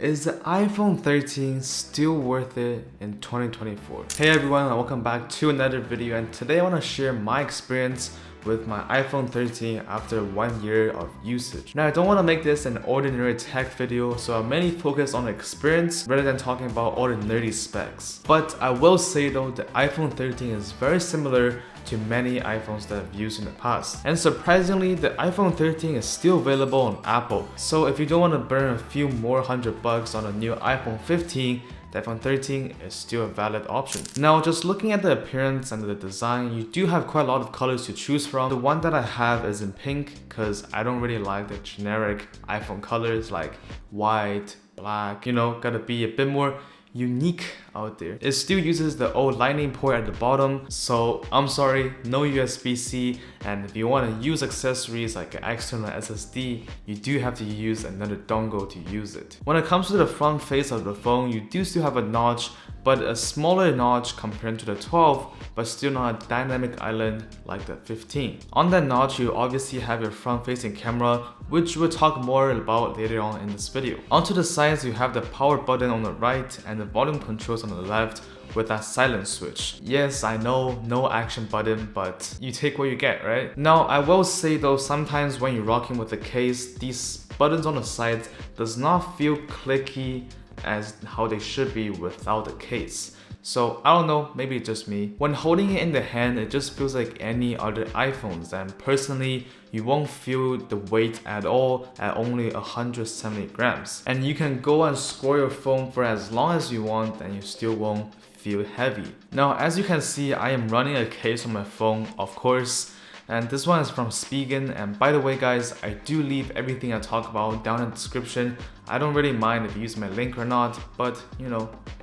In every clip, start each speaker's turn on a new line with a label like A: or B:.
A: Is the iPhone 13 still worth it in 2024? Hey everyone, and welcome back to another video, and today I want to share my experience with my iPhone 13 after 1 year of usage. Now I don't want to make this an ordinary tech video, so I'll mainly focus on experience rather than talking about all the nerdy specs. But I will say though, the iPhone 13 is very similar to many iPhones that I've used in the past. And surprisingly, the iPhone 13 is still available on Apple. So if you don't want to burn a few more $100 on a new iPhone 15, the iPhone 13 is still a valid option. Now, just looking at the appearance and the design, you do have quite a lot of colors to choose from. The one that I have is in pink because I don't really like the generic iPhone colors like white, black, gotta be a bit more unique out there. It still uses the old lightning port at the bottom, so I'm sorry, no USB-C, and if you want to use accessories like an external SSD, you do have to use another dongle to use it. When it comes to the front face of the phone, you do still have a notch, but a smaller notch compared to the 12, but still not a dynamic island like the 15. On that notch, you obviously have your front-facing camera, which we'll talk more about later on in this video. Onto the sides, you have the power button on the right and the volume controls on the left with that silent switch. Yes, I know, no action button, but you take what you get, right? Now, I will say though, sometimes when you're rocking with the case, these buttons on the sides does not feel clicky as how they should be without the case. So I don't know, maybe it's just me. When holding it in the hand, it just feels like any other iPhones, and personally, you won't feel the weight at all at only 170 grams. And you can go and scroll your phone for as long as you want and you still won't feel heavy. Now, as you can see, I am running a case on my phone, of course, and this one is from Spigen. And by the way guys, I do leave everything I talk about down in the description. I don't really mind if you use my link or not, but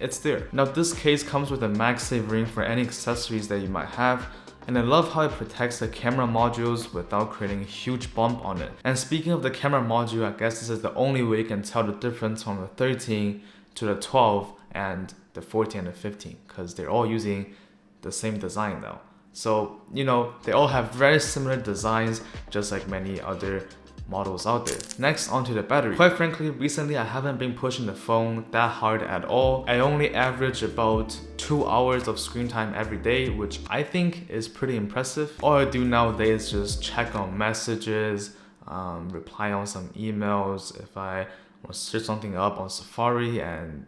A: it's there. Now this case comes with a MagSafe ring for any accessories that you might have, and I love how it protects the camera modules without creating a huge bump on it. And speaking of the camera module, I guess this is the only way you can tell the difference from the 13 to the 12 and the 14 and the 15, because they're all using the same design now. So, they all have very similar designs, just like many other models out there. Next, onto the battery. Quite frankly, recently I haven't been pushing the phone that hard at all. I only average about 2 hours of screen time every day, which I think is pretty impressive. All I do nowadays is just check on messages, reply on some emails, if I want to search something up on Safari, and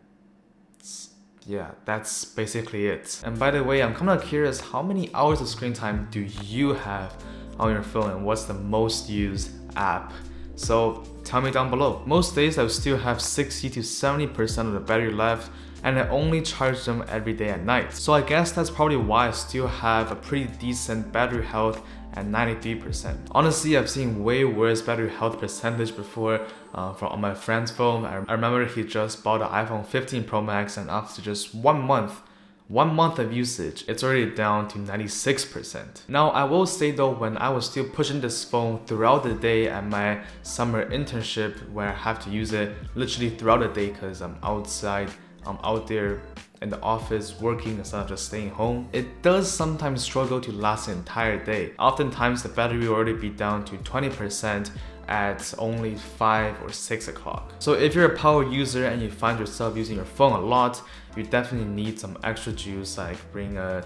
A: yeah, that's basically it. And by the way, I'm kind of curious, how many hours of screen time do you have on your phone, and what's the most used app? So tell me down below. Most days I still have 60 to 70% of the battery left, and I only charge them every day at night. So I guess that's probably why I still have a pretty decent battery health at 93%. Honestly, I've seen way worse battery health percentage before on my friend's phone. I remember he just bought an iPhone 15 Pro Max, and after just 1 month of usage, it's already down to 96%. Now, I will say though, when I was still pushing this phone throughout the day at my summer internship, where I have to use it literally throughout the day because I'm outside, I'm out there in the office working instead of just staying home, it does sometimes struggle to last the entire day. Oftentimes the battery will already be down to 20% at only 5 or 6 o'clock. So if you're a power user and you find yourself using your phone a lot, you definitely need some extra juice, like bring a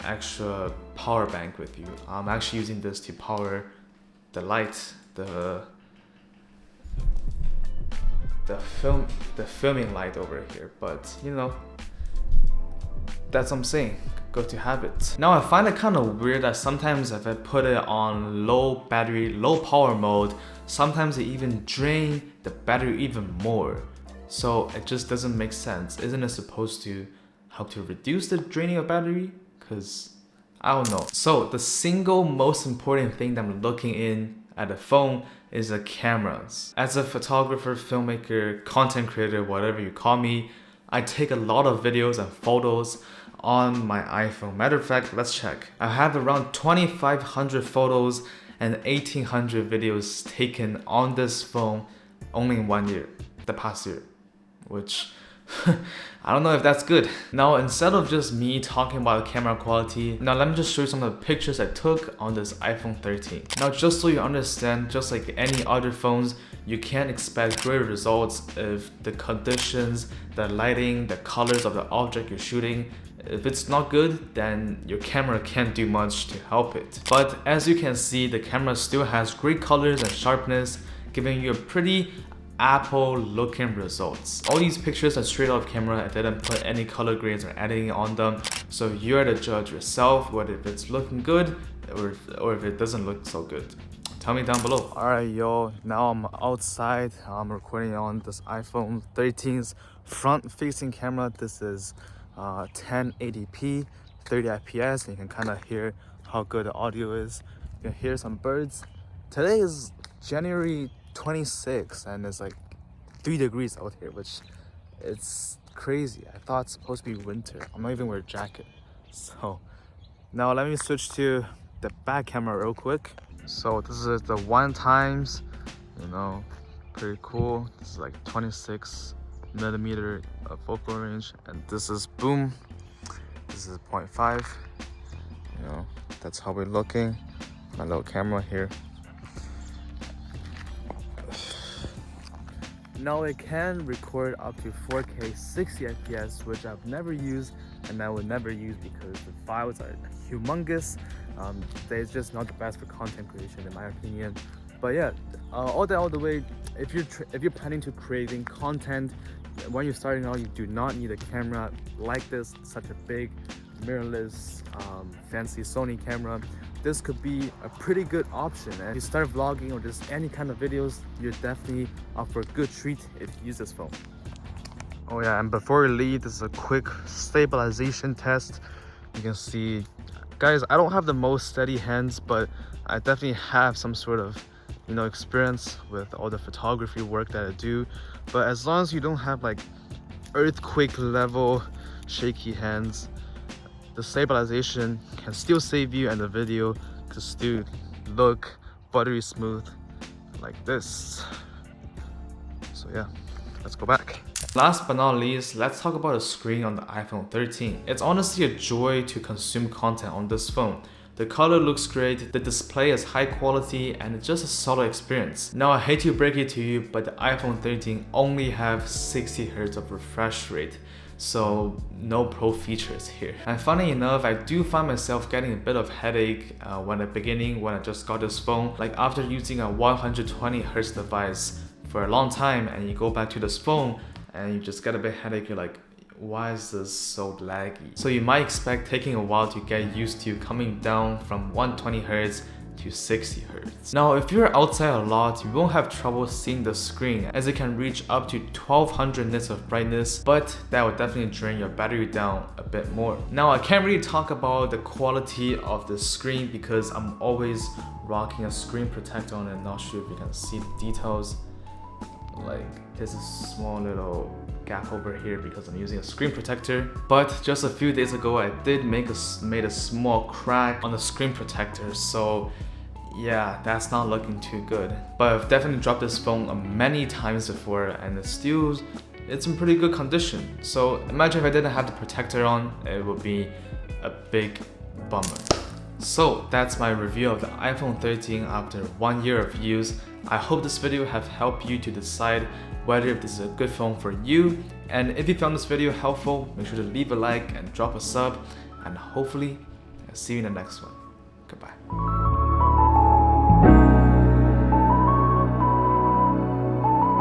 A: extra power bank with you. I'm actually using this to power the light, the filming light over here, but that's what I'm saying, good to have it. Now I find it kind of weird that sometimes if I put it on low battery, low power mode, sometimes it even drains the battery even more. So it just doesn't make sense. Isn't it supposed to help to reduce the draining of battery? Because I don't know. So the single most important thing that I'm looking in at the phone is the cameras. As a photographer, filmmaker, content creator, whatever you call me, I take a lot of videos and photos on my iPhone. Matter of fact, let's check. I have around 2,500 photos and 1,800 videos taken on this phone only in 1 year, the past year, which I don't know if that's good. Now, instead of just me talking about the camera quality, now let me just show you some of the pictures I took on this iPhone 13. Now, just so you understand, just like any other phones, you can't expect great results if the conditions, the lighting, the colors of the object you're shooting, if it's not good, then your camera can't do much to help it. But as you can see, the camera still has great colors and sharpness, giving you a pretty Apple looking results. All these pictures are straight out of camera. I didn't put any color grades or editing on them, so you're the judge yourself whether if it's looking good or if it doesn't look so good. Tell me down below. Alright yo, now I'm outside. I'm recording on this iPhone 13's front facing camera. This is 1080p 30 IPS, and you can kind of hear how good the audio is. You can hear some birds. Today is January 26th and it's like 3 degrees out here, which it's crazy. I thought it's supposed to be winter. I'm not even wearing a jacket. So now let me switch to the back camera real quick. So this is the 1x, you know, pretty cool. This is like 26mm focal range, and this is boom. This is 0.5. You know, that's how we're looking. My little camera here. Now it can record up to 4K 60 FPS, which I've never used and I would never use because the files are humongous. They're just not the best for content creation in my opinion. But yeah, all the way, if you're planning to creating content, when you're starting out, you do not need a camera like this, such a big mirrorless fancy Sony camera. This could be a pretty good option, and if you start vlogging or just any kind of videos, you're definitely up for a good treat if you use this phone. Oh yeah, and before we leave, this is a quick stabilization test. You can see, guys, I don't have the most steady hands, but I definitely have some sort of, you know, experience with all the photography work that I do. But as long as you don't have like earthquake level shaky hands, the stabilization can still save you, and the video can still look buttery smooth like this. So yeah, let's go back. Last but not least, let's talk about the screen on the iPhone 13. It's honestly a joy to consume content on this phone. The color looks great, the display is high quality, and it's just a solid experience. Now I hate to break it to you, but the iPhone 13 only have 60Hz of refresh rate. So no pro features here. And funny enough, I do find myself getting a bit of headache when I just got this phone. Like after using a 120Hz device for a long time, and you go back to this phone and you just get a bit headache, you're like, why is this so laggy? So you might expect taking a while to get used to coming down from 120Hz to 60Hz. Now, if you're outside a lot, you won't have trouble seeing the screen, as it can reach up to 1200 nits of brightness, but that will definitely drain your battery down a bit more. Now, I can't really talk about the quality of the screen because I'm always rocking a screen protector on it. Not sure if you can see the details. Like, there's a small little gap over here because I'm using a screen protector. But just a few days ago, I did made a small crack on the screen protector, so yeah, that's not looking too good. But I've definitely dropped this phone many times before, and it's in pretty good condition. So imagine if I didn't have the protector on, it would be a big bummer. So that's my review of the iPhone 13 after 1 year of use. I hope this video have helped you to decide whether if this is a good phone for you. And if you found this video helpful, make sure to leave a like and drop a sub, and hopefully I'll see you in the next one. Goodbye.